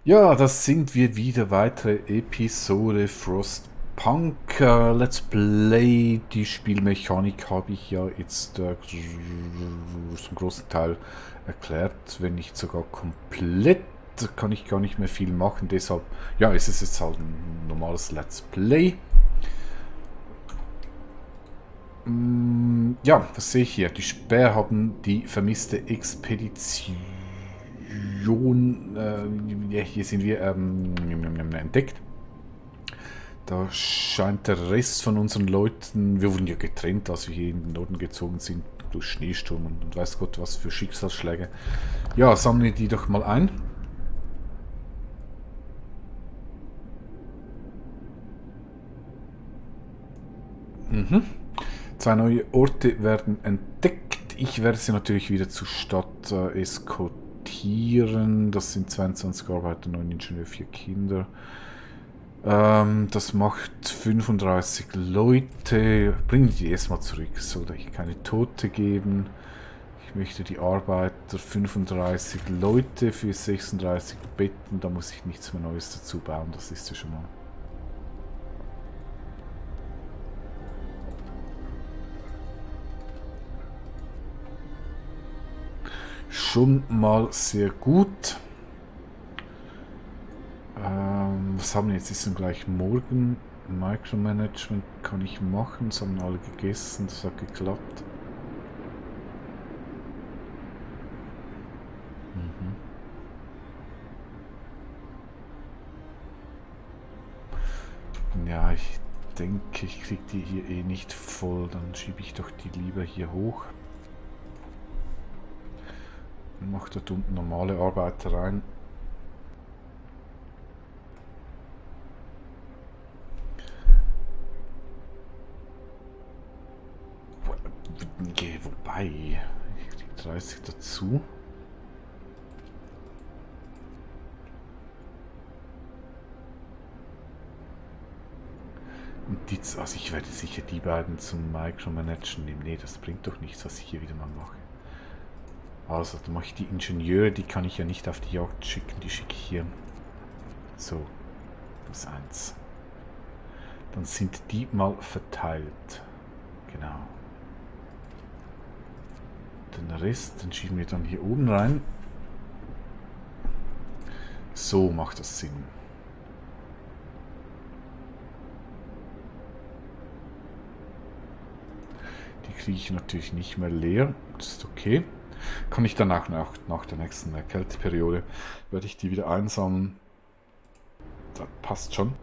Ja, das sind wir wieder. Weitere Episode Frostpunk. Let's Play. Die Spielmechanik habe ich ja jetzt zum großen Teil erklärt, wenn nicht sogar komplett. Kann ich gar nicht mehr viel machen. Deshalb, ja, es ist jetzt halt ein normales Let's Play. Ja, was sehe ich hier? Die Späher haben die vermisste Expedition. Ja, hier sind wir entdeckt. Da scheint der Rest von unseren Leuten, wir wurden ja getrennt, als wir hier in den Norden gezogen sind, durch Schneesturm und weiß Gott was für Schicksalsschläge. Ja, sammeln wir die doch mal ein. Zwei neue Orte werden entdeckt. Ich werde sie natürlich wieder zur Stadt eskortieren. Das sind 22 Arbeiter, 9 Ingenieure, 4 Kinder. Das macht 35 Leute. Bringen die erstmal zurück, so dass ich keine Tote geben. Ich möchte die Arbeiter 35 Leute für 36 Betten. Da muss ich nichts mehr Neues dazu bauen. Das ist ja schon mal. Schon mal sehr gut. Was haben wir jetzt? Ist dann gleich morgen. Micromanagement kann ich machen. Das haben alle gegessen. Das hat geklappt. Ja, ich denke, ich kriege die hier eh nicht voll. Dann schiebe ich doch die lieber hier hoch. Mach dort unten normale Arbeiter rein. Wobei, ich krieg 30 dazu. Und die, also ich werde sicher die beiden zum Micromanagen nehmen. Nee, das bringt doch nichts, was ich hier wieder mal mache. Also, dann mache ich die Ingenieure, die kann ich ja nicht auf die Jagd schicken, die schicke ich hier. So, plus 1. Dann sind die mal verteilt. Genau. Den Rest, den schieben wir dann hier oben rein. So macht das Sinn. Die kriege ich natürlich nicht mehr leer. Das ist okay. Kann ich danach nach der nächsten Kälteperiode, werde ich die wieder einsammeln. Das passt schon.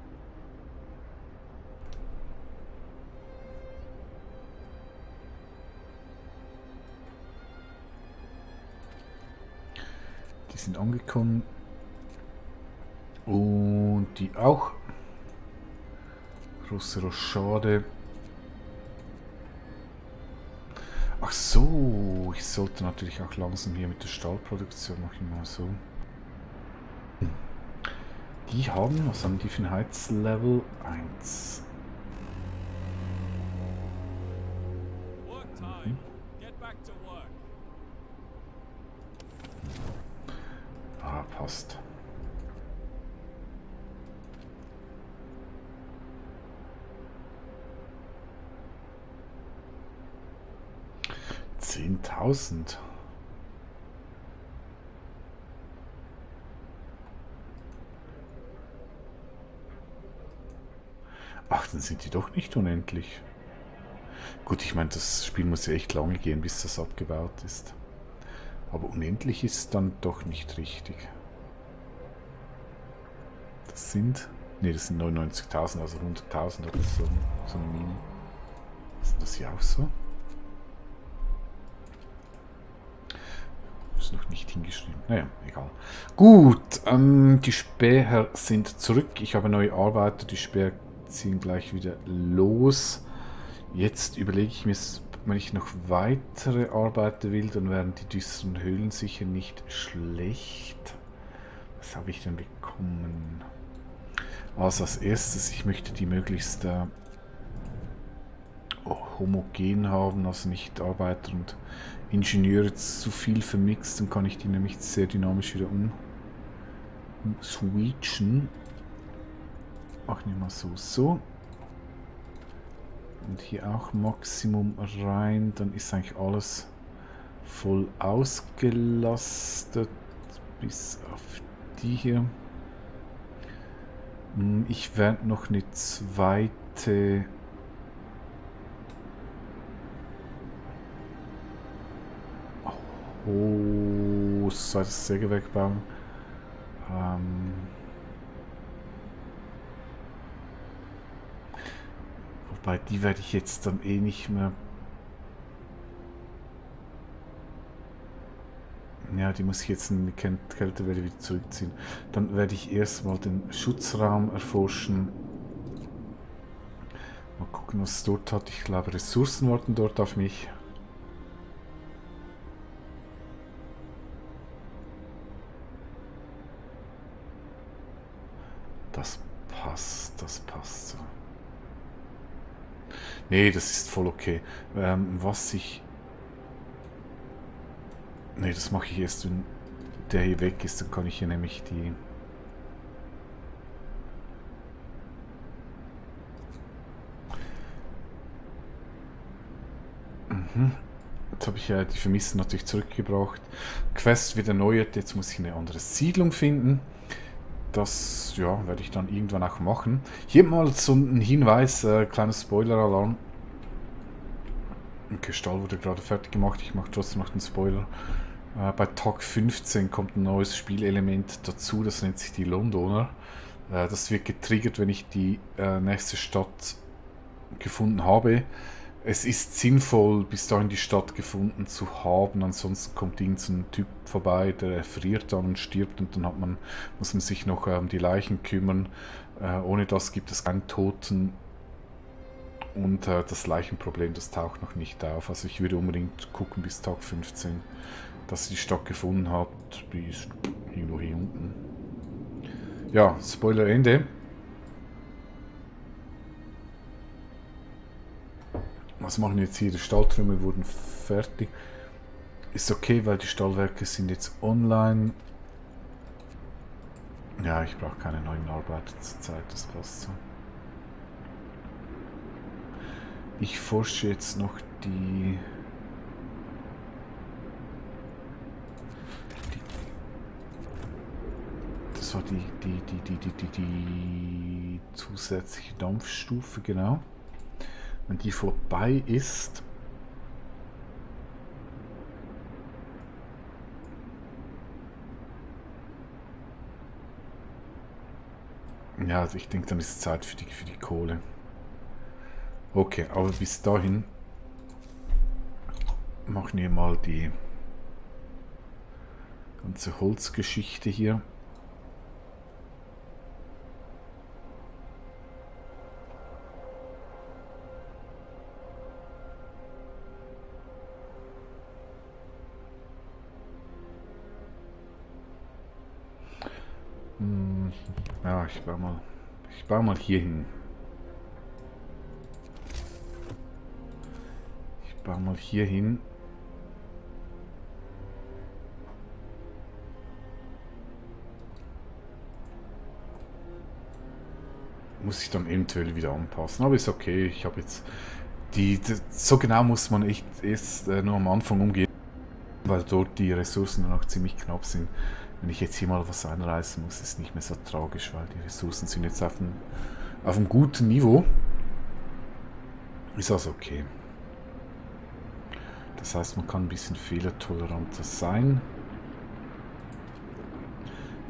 Die sind angekommen. Und die auch. Große Rochade. Ach so, ich sollte natürlich auch langsam hier mit der Stahlproduktion, mache ich mal so. Die haben, was haben die für ein Heizlevel? 1. Ah, passt. Zehntausend. Ach, dann sind die doch nicht unendlich. Gut, ich meine, das Spiel muss ja echt lange gehen, bis das abgebaut ist. Aber unendlich ist dann doch nicht richtig. Das sind... Ne, das sind 99.000, also 100.000 oder so eine Mine. Ist das hier auch so? Ist noch nicht hingeschrieben. Naja, egal. Gut, die Späher sind zurück. Ich habe neue Arbeiter. Die Späher ziehen gleich wieder los. Jetzt überlege ich mir, wenn ich noch weitere Arbeiter will, dann wären die düsteren Höhlen sicher nicht schlecht. Was habe ich denn bekommen? Also als erstes, ich möchte die möglichst homogen haben, also nicht Arbeiter und Ingenieure zu viel vermixt, dann kann ich die nämlich sehr dynamisch wieder switchen. Machen wir mal so, so. Und hier auch Maximum rein. Dann ist eigentlich alles voll ausgelastet. Bis auf die hier. Ich werde noch eine zweite... Oh, zweites Sägewerk bauen. Wobei, die werde ich jetzt dann eh nicht mehr... Ja, die muss ich jetzt in die Kältewelle wieder zurückziehen. Dann werde ich erstmal den Schutzraum erforschen. Mal gucken, was es dort hat. Ich glaube, Ressourcen warten dort auf mich. Das passt so. Nee, das ist voll okay. Was ich... Nee, das mache ich erst, wenn der hier weg ist. Dann kann ich hier nämlich die... Jetzt habe ich ja die Vermissten natürlich zurückgebracht. Quest wieder erneuert. Jetzt muss ich eine andere Siedlung finden. Das, ja, werde ich dann irgendwann auch machen. Hier mal so ein Hinweis, kleines Spoiler-Alarm. Okay, Stall wurde gerade fertig gemacht. Ich mache trotzdem noch den Spoiler. Bei Tag 15 kommt ein neues Spielelement dazu. Das nennt sich die Londoner. Das wird getriggert, wenn ich die nächste Stadt gefunden habe. Es ist sinnvoll, bis dahin die Stadt gefunden zu haben, ansonsten kommt irgend so ein Typ vorbei, der friert dann und stirbt und dann muss man sich noch um die Leichen kümmern. Ohne das gibt es keinen Toten und das Leichenproblem, das taucht noch nicht auf. Also ich würde unbedingt gucken bis Tag 15, dass ihr die Stadt gefunden habt. Die ist irgendwo hier unten. Ja, Spoiler Ende. Was machen wir jetzt hier? Die Stalltrümmer wurden fertig. Ist okay, weil die Stallwerke sind jetzt online. Ja, ich brauche keine neuen Arbeiter zur Zeit, das passt so. Ich forsche jetzt noch die das war die zusätzliche Dampfstufe, genau. Wenn die vorbei ist, ja, also ich denke, dann ist es Zeit für die Kohle. Okay, aber bis dahin machen wir mal die ganze Holzgeschichte hier. Ja, ich baue mal hier hin. Ich baue mal hier hin. Muss ich dann eventuell wieder anpassen, aber ist okay. Ich habe jetzt so genau muss man echt erst nur am Anfang umgehen, weil dort die Ressourcen noch ziemlich knapp sind. Wenn ich jetzt hier mal was einreißen muss, ist nicht mehr so tragisch, weil die Ressourcen sind jetzt auf einem guten Niveau. Ist also okay. Das heißt, man kann ein bisschen fehlertoleranter sein.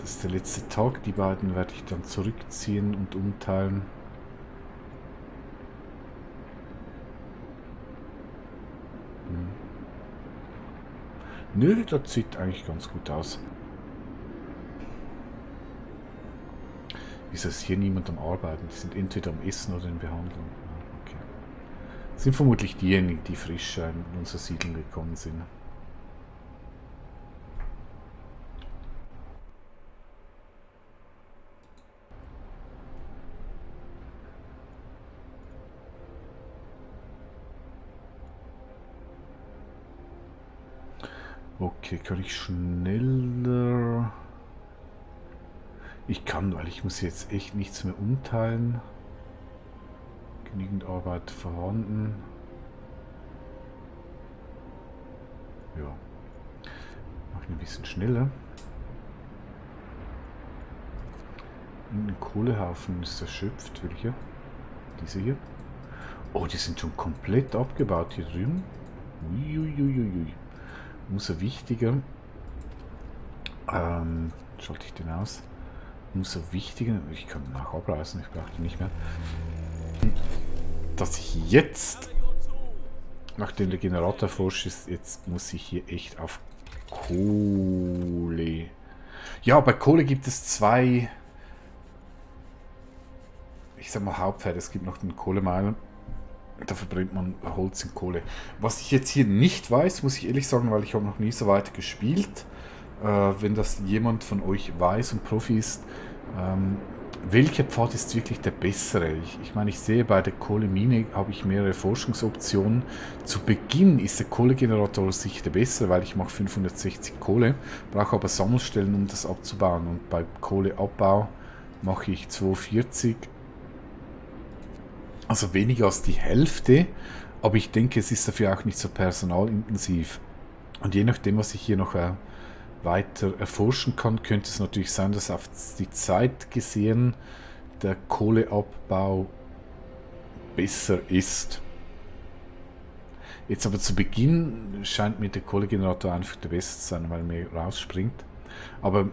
Das ist der letzte Tag. Die beiden werde ich dann zurückziehen und umteilen. Nö, das sieht eigentlich ganz gut aus. Wieso ist hier niemand am Arbeiten? Die sind entweder am Essen oder in Behandlung. Okay. Das sind vermutlich diejenigen, die frisch in unsere Siedlung gekommen sind. Okay, kann ich schneller... Ich kann, weil ich muss jetzt echt nichts mehr umteilen. Genügend Arbeit vorhanden. Ja. Mach ich ein bisschen schneller. Ein Kohlehaufen ist erschöpft. Welcher? Diese hier. Oh, die sind schon komplett abgebaut hier drüben. Uiuiuiui. Umso wichtiger. Schalte ich den aus. Umso wichtiger. Ich kann nach abreißen, ich brauche die nicht mehr. Dass ich jetzt, nachdem der Generator forsch ist, jetzt muss ich hier echt auf Kohle. Ja, bei Kohle gibt es zwei, ich sag mal, Hauptpferde. Es gibt noch den Kohlemeiler. Da verbrennt man Holz in Kohle. Was ich jetzt hier nicht weiß, muss ich ehrlich sagen, weil ich habe noch nie so weit gespielt. Wenn das jemand von euch weiß und Profi ist, welcher Pfad ist wirklich der bessere? Ich meine, ich sehe, bei der Kohlemine habe ich mehrere Forschungsoptionen. Zu Beginn ist der Kohlegenerator sicher der bessere, weil ich mache 560 Kohle, brauche aber Sammelstellen, um das abzubauen. Und bei Kohleabbau mache ich 240, also weniger als die Hälfte, aber ich denke, es ist dafür auch nicht so personalintensiv. Und je nachdem, was ich hier noch weiter erforschen kann, könnte es natürlich sein, dass auf die Zeit gesehen der Kohleabbau besser ist. Jetzt aber zu Beginn scheint mir der Kohlegenerator einfach der beste zu sein, weil er mir rausspringt. Aber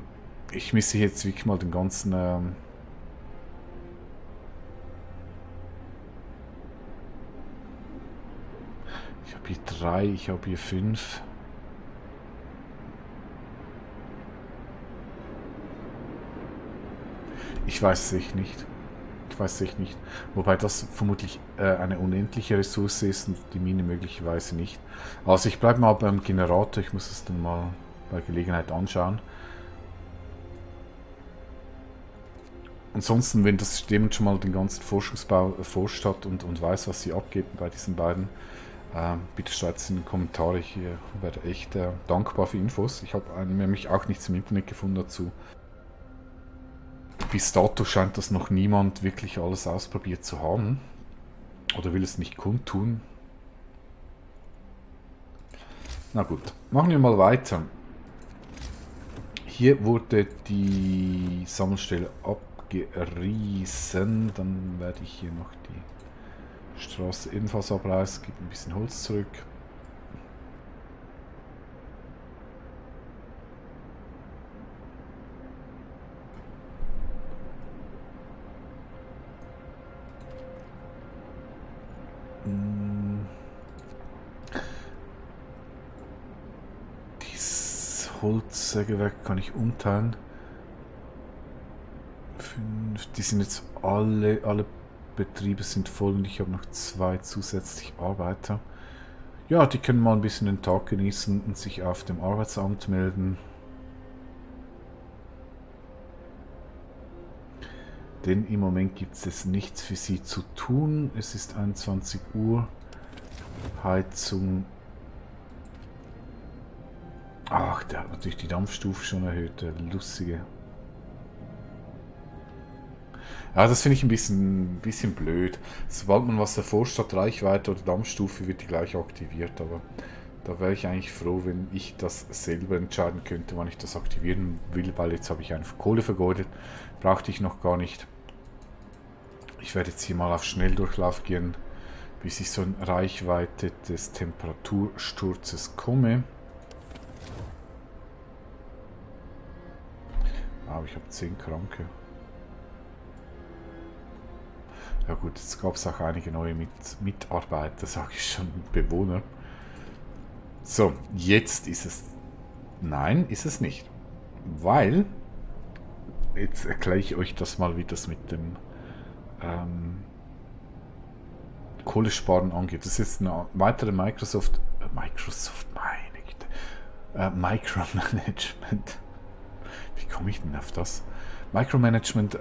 ich müsste jetzt wirklich mal den ganzen ich habe hier 3, ich habe hier 5. Ich weiß es echt nicht. Ich weiß es echt nicht. Wobei das vermutlich eine unendliche Ressource ist und die Mine möglicherweise nicht. Also ich bleibe mal beim Generator. Ich muss es dann mal bei Gelegenheit anschauen. Ansonsten, wenn das jemand schon mal den ganzen Forschungsbau erforscht hat und weiß, was sie abgeht bei diesen beiden, bitte schreibt es in die Kommentare. Ich werde echt dankbar für Infos. Ich habe nämlich auch nichts im Internet gefunden dazu. Bis dato scheint das noch niemand wirklich alles ausprobiert zu haben. Oder will es nicht kundtun. Na gut, machen wir mal weiter. Hier wurde die Sammelstelle abgerissen. Dann werde ich hier noch die Straße ebenfalls abreißen. Gibt ein bisschen Holz zurück. Dieses Holzsägewerk kann ich umteilen. 5, die sind jetzt alle Betriebe sind voll und ich habe noch 2 zusätzlich Arbeiter. Ja, die können mal ein bisschen den Tag genießen und sich auf dem Arbeitsamt melden. Denn im Moment gibt es nichts für sie zu tun. Es ist 21 Uhr. Heizung. Ach, der hat natürlich die Dampfstufe schon erhöht. Der lustige. Ja, das finde ich ein bisschen blöd. Sobald man was erforscht hat, Reichweite oder Dampfstufe, wird die gleich aktiviert. Aber da wäre ich eigentlich froh, wenn ich das selber entscheiden könnte, wann ich das aktivieren will, weil jetzt habe ich einfach Kohle vergeudet. Brauchte ich noch gar nicht. Ich werde jetzt hier mal auf Schnelldurchlauf gehen, bis ich so in Reichweite des Temperatursturzes komme. Aber ich habe 10 Kranke. Ja gut, jetzt gab es auch einige neue Mitarbeiter, sage ich schon, Bewohner. So, jetzt ist es... Nein, ist es nicht. Weil... Jetzt erkläre ich euch das mal, wie das mit dem Kohlesparen angeht. Das ist eine weitere Microsoft, meine Güte, Micromanagement. Wie komme ich denn auf das? Micromanagement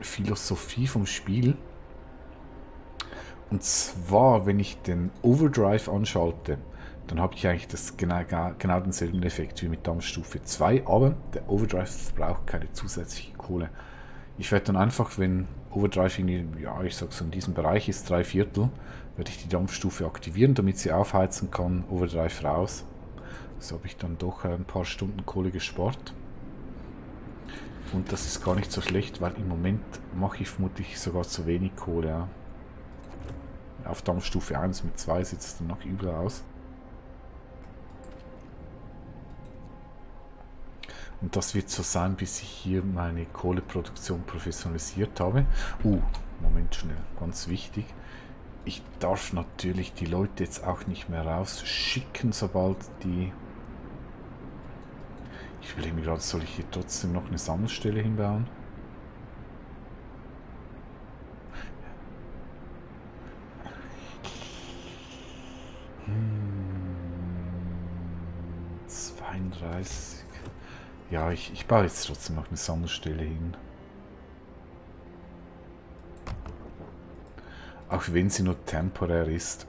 Philosophie vom Spiel. Und zwar, wenn ich den Overdrive anschalte, dann habe ich eigentlich genau denselben Effekt wie mit Dampfstufe 2, aber der Overdrive braucht keine zusätzliche Kohle. Ich werde dann einfach, wenn Overdrive irgendwie, ja, ich sag so in diesem Bereich ist, 3/4, werde ich die Dampfstufe aktivieren, damit sie aufheizen kann, Overdrive raus. So habe ich dann doch ein paar Stunden Kohle gespart. Und das ist gar nicht so schlecht, weil im Moment mache ich vermutlich sogar zu wenig Kohle. Ja. Auf Dampfstufe 1 mit 2 sieht es dann noch übel aus. Und das wird so sein, bis ich hier meine Kohleproduktion professionalisiert habe. Moment schnell, ganz wichtig. Ich darf natürlich die Leute jetzt auch nicht mehr rausschicken, sobald die... Ich überlege mir gerade, soll ich hier trotzdem noch eine Sammelstelle hinbauen? 32. Ja, ich baue jetzt trotzdem noch eine Sammelstelle hin. Auch wenn sie nur temporär ist.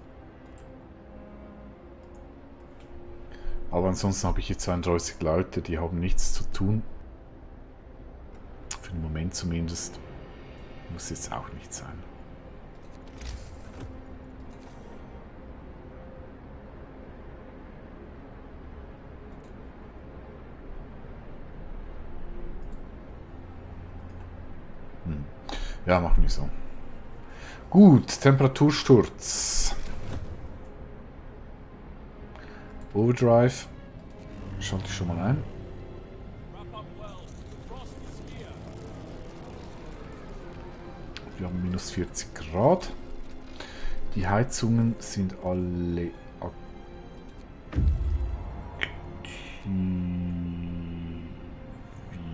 Aber ansonsten habe ich hier 32 Leute, die haben nichts zu tun. Für den Moment zumindest. Muss jetzt auch nicht sein. Ja, machen wir so. Gut, Temperatursturz. Overdrive. Schalte ich schon mal ein. Wir haben minus 40 Grad. Die Heizungen sind alle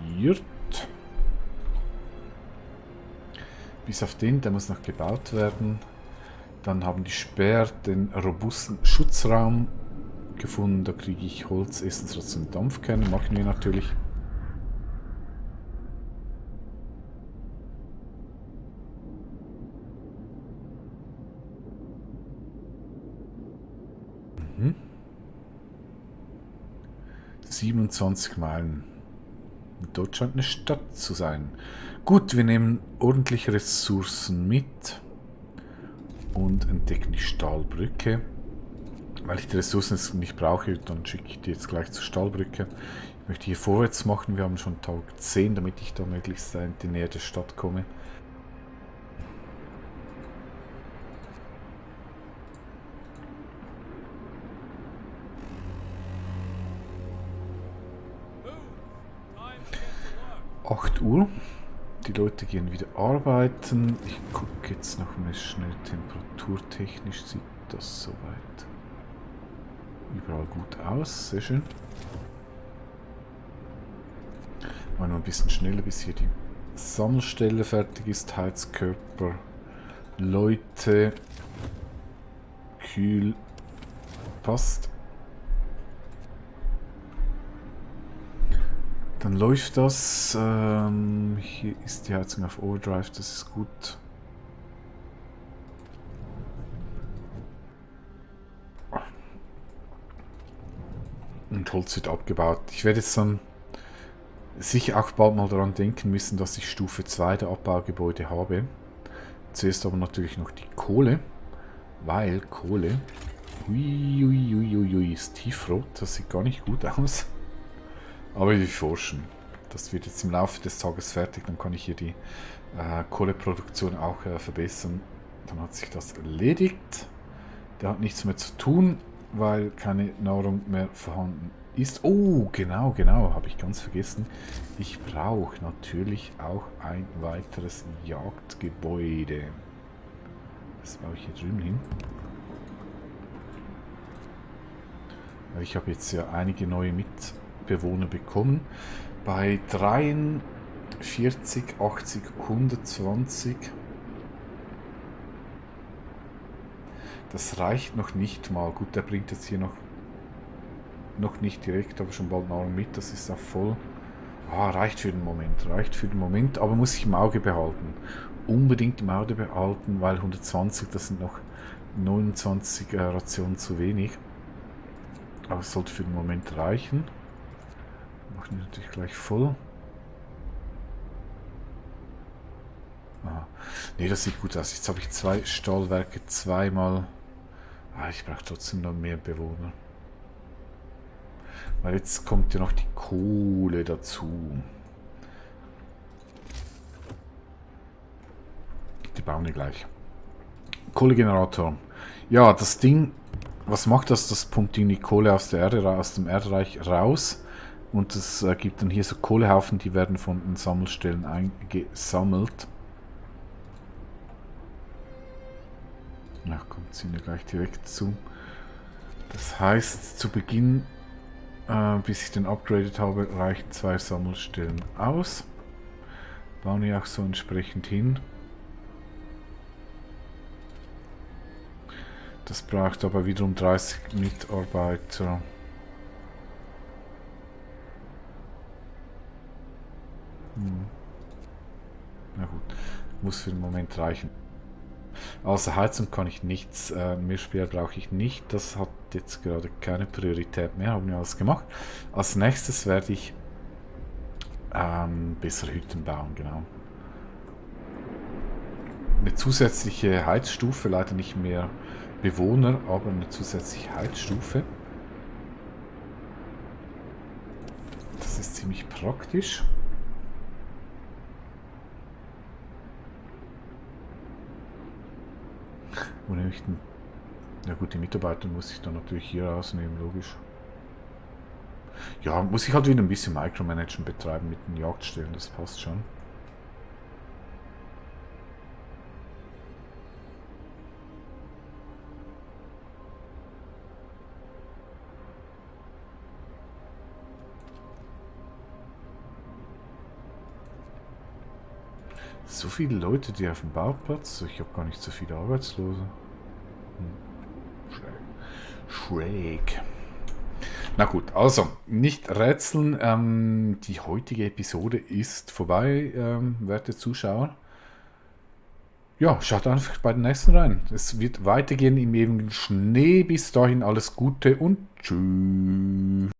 aktiviert. Bis auf den, der muss noch gebaut werden. Dann haben die Späher den robusten Schutzraum gefunden. Da kriege ich Holz, Essensration, Dampfkerne. Machen wir natürlich. Mhm. 27 Meilen. Dort scheint eine Stadt zu sein. Gut, wir nehmen ordentliche Ressourcen mit und entdecken die Stahlbrücke. Weil ich die Ressourcen jetzt nicht brauche, dann schicke ich die jetzt gleich zur Stahlbrücke. Ich möchte hier vorwärts machen. Wir haben schon Tag 10, damit ich da möglichst in die Nähe der Stadt komme. Uhr. Die Leute gehen wieder arbeiten. Ich gucke jetzt noch mal schnell temperaturtechnisch. Sieht das soweit überall gut aus. Sehr schön. Mal noch ein bisschen schneller, bis hier die Sammelstelle fertig ist. Heizkörper, Leute, kühl, passt. Dann läuft das. Hier ist die Heizung auf Overdrive, das ist gut. Und Holz wird abgebaut. Ich werde jetzt dann sicher auch bald mal daran denken müssen, dass ich Stufe 2 der Abbaugebäude habe. Zuerst aber natürlich noch die Kohle, weil Kohle... Uiuiuiui, ist tiefrot, das sieht gar nicht gut aus. Aber wir forschen. Das wird jetzt im Laufe des Tages fertig. Dann kann ich hier die Kohleproduktion auch verbessern. Dann hat sich das erledigt. Der hat nichts mehr zu tun, weil keine Nahrung mehr vorhanden ist. Oh, genau, habe ich ganz vergessen. Ich brauche natürlich auch ein weiteres Jagdgebäude. Das baue ich hier drüben hin. Ich habe jetzt ja einige neue Mitbewohner bekommen. Bei 43, 80, 120. Das reicht noch nicht mal. Gut, der bringt jetzt hier noch nicht direkt, aber schon bald Nahrung mit. Das ist auch voll. Reicht für den Moment, aber muss ich im Auge behalten. Unbedingt im Auge behalten, weil 120, das sind noch 29 Rationen zu wenig. Aber es sollte für den Moment reichen. Machen wir natürlich gleich voll. Ah. Ne, das sieht gut aus. Jetzt habe ich 2 Stahlwerke, zweimal. Ah, ich brauche trotzdem noch mehr Bewohner. Weil jetzt kommt ja noch die Kohle dazu. Die bauen wir gleich. Kohlegenerator. Ja, das Ding, was macht das? Das pumpt die Kohle aus der Erde, aus dem Erdreich raus. Und das gibt dann hier so Kohlehaufen, die werden von den Sammelstellen eingesammelt. Na, kommt sie mir gleich direkt zu. Das heißt, zu Beginn, bis ich den upgraded habe, reichen 2 Sammelstellen aus. Bauen wir auch so entsprechend hin. Das braucht aber wiederum 30 Mitarbeiter. Na gut, muss für den Moment reichen. Außer Heizung kann ich nichts, mehr Speer brauche ich nicht. Das hat jetzt gerade keine Priorität mehr, haben wir alles gemacht. Als nächstes werde ich bessere Hütten bauen, genau. Eine zusätzliche Heizstufe, leider nicht mehr Bewohner, aber eine zusätzliche Heizstufe. Das ist ziemlich praktisch. Wo nehme ich denn? Ja gut, die Mitarbeiter muss ich dann natürlich hier rausnehmen, logisch. Ja, muss ich halt wieder ein bisschen Micromanagement betreiben mit den Jagdstellen, das passt schon. So viele Leute, die auf dem Bauplatz, ich habe gar nicht so viele Arbeitslose. Schräg. Na gut, also, nicht rätseln. Die heutige Episode ist vorbei, werte Zuschauer. Ja, schaut einfach bei den nächsten rein. Es wird weitergehen im ewigen Schnee. Bis dahin alles Gute und tschüss.